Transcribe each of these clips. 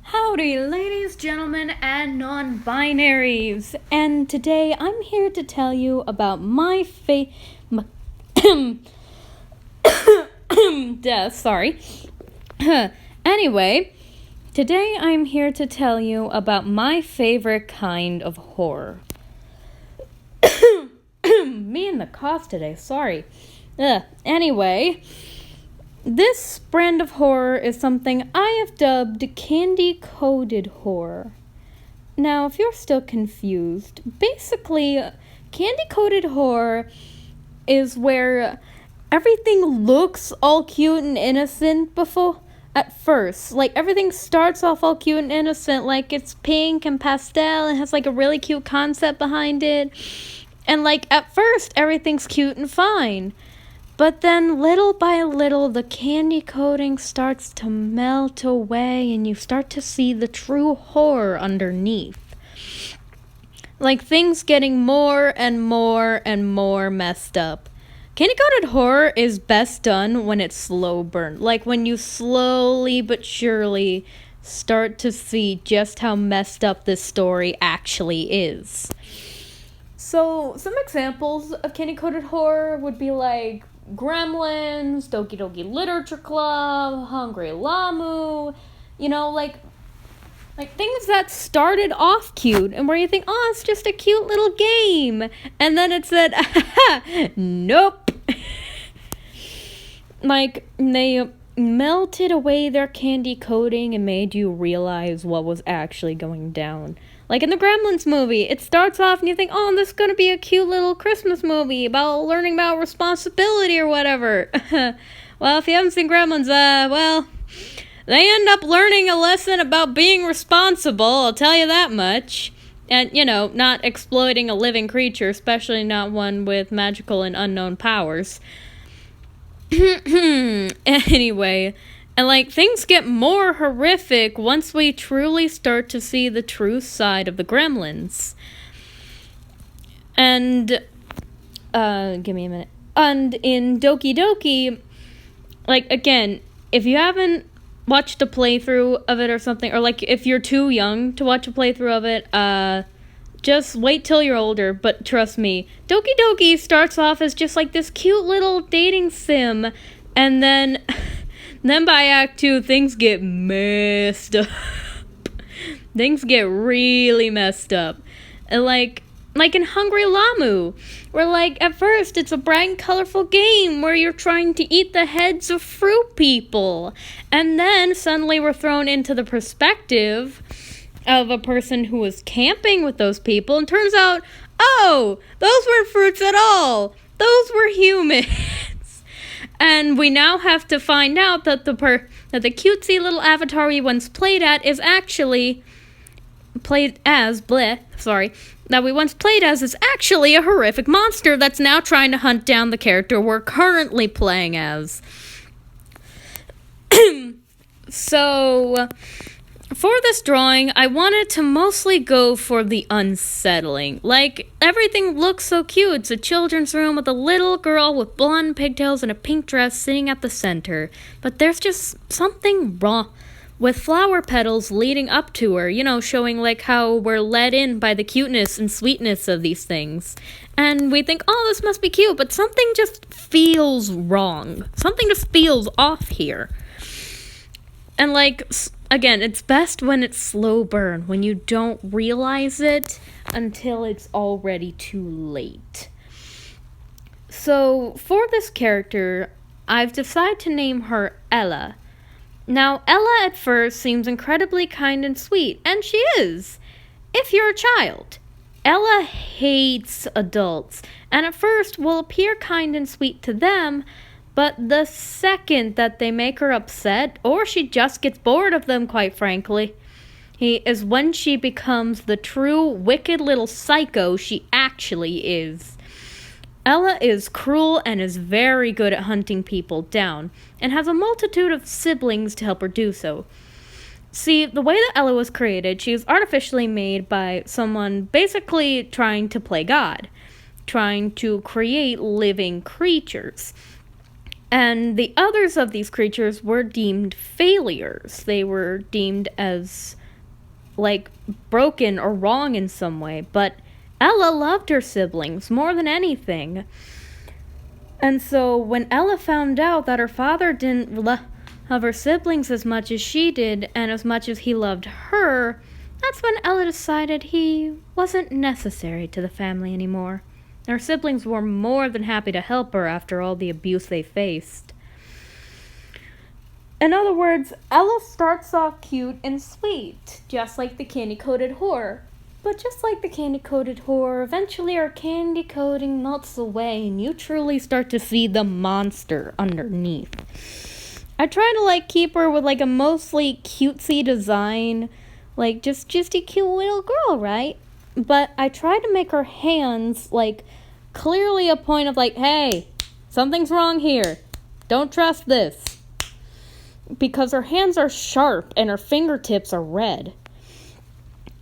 Howdy, ladies, gentlemen, and non-binaries. And today I'm here to tell you about my death, sorry. Anyway, today I'm here to tell you about my favorite kind of horror. Me and the cough today, sorry. Anyway, this brand of horror is something I have dubbed candy-coated horror. Now, if you're still confused, basically, candy-coated horror is where everything looks all cute and innocent at first. Like, everything starts off all cute and innocent, like it's pink and pastel and has like a really cute concept behind it. And like, at first, everything's cute and fine. But then, little by little, the candy coating starts to melt away and you start to see the true horror underneath. Like, things getting more and more and more messed up. Candy-coated horror is best done when it's slow burn. Like, when you slowly but surely start to see just how messed up this story actually is. So, some examples of candy-coated horror would be like Gremlins, Doki Doki Literature Club, Hungry Lamu, like things that started off cute and where you think, oh, it's just a cute little game. And then it said, nope. Like, they melted away their candy coating and made you realize what was actually going down. Like in the Gremlins movie, it starts off and you think, oh, this is going to be a cute little Christmas movie about learning about responsibility or whatever. Well, if you haven't seen Gremlins, they end up learning a lesson about being responsible, I'll tell you that much. And, not exploiting a living creature, especially not one with magical and unknown powers. Anyway, and things get more horrific once we truly start to see the true side of the Gremlins. And, give me a minute. And in Doki Doki, again, if you haven't watched a playthrough of it or something, or if you're too young to watch a playthrough of it, just wait till you're older, but trust me, Doki Doki starts off as just this cute little dating sim, and then by Act 2, things get messed up. Things get really messed up. And like in Hungry Lamu, where at first it's a bright and colorful game where you're trying to eat the heads of fruit people. And then suddenly we're thrown into the perspective of a person who was camping with those people, and turns out, oh, those weren't fruits at all. Those were humans. And we now have to find out that the cutesy little avatar we once played at is actually that we once played as is actually a horrific monster that's now trying to hunt down the character we're currently playing as. So, for this drawing, I wanted to mostly go for the unsettling. Everything looks so cute. It's a children's room with a little girl with blonde pigtails and a pink dress sitting at the center. But there's just something wrong with flower petals leading up to her, showing how we're led in by the cuteness and sweetness of these things. And we think, oh, this must be cute, but something just feels wrong. Something just feels off here. And again, it's best when it's slow burn, when you don't realize it until it's already too late. So, for this character, I've decided to name her Ella. Now, Ella at first seems incredibly kind and sweet, and she is, if you're a child. Ella hates adults, and at first will appear kind and sweet to them, but the second that they make her upset, or she just gets bored of them, quite frankly, is when she becomes the true wicked little psycho she actually is. Ella is cruel and is very good at hunting people down, and has a multitude of siblings to help her do so. See, the way that Ella was created, she was artificially made by someone basically trying to play God, trying to create living creatures. And the others of these creatures were deemed failures. They were deemed as, like, broken or wrong in some way. But Ella loved her siblings more than anything. And so when Ella found out that her father didn't love her siblings as much as she did, and as much as he loved her, that's when Ella decided he wasn't necessary to the family anymore. Her siblings were more than happy to help her after all the abuse they faced. In other words, Ella starts off cute and sweet, just like the candy-coated whore. But just like the candy-coated whore, eventually her candy coating melts away and you truly start to see the monster underneath. I try to keep her with a mostly cutesy design, just a cute little girl, right? But I try to make her hands clearly a point of hey, something's wrong here. Don't trust this. Because her hands are sharp and her fingertips are red.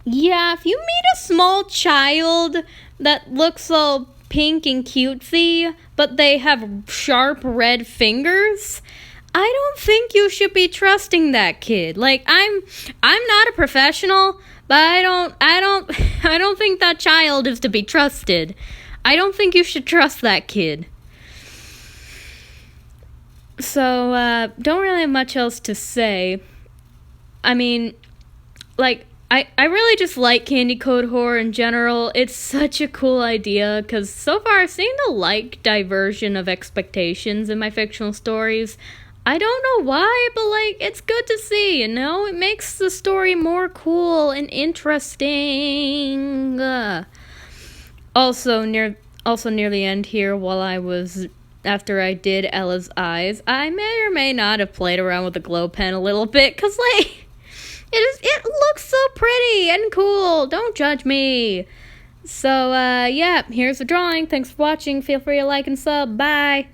Yeah, if you meet a small child that looks all pink and cutesy, but they have sharp red fingers, I don't think you should be trusting that kid. I'm not a professional, but I don't think that child is to be trusted. I don't think you should trust that kid. So, don't really have much else to say. I mean, I really just like Candy Code Horror in general. It's such a cool idea, because so far I've seen the diversion of expectations in my fictional stories. I don't know why, but it's good to see, It makes the story more cool and interesting. Also near the end here, after I did Ella's eyes, I may or may not have played around with the glow pen a little bit, because it looks so pretty and cool. Don't judge me. So, yeah, here's the drawing. Thanks for watching. Feel free to like and sub. Bye.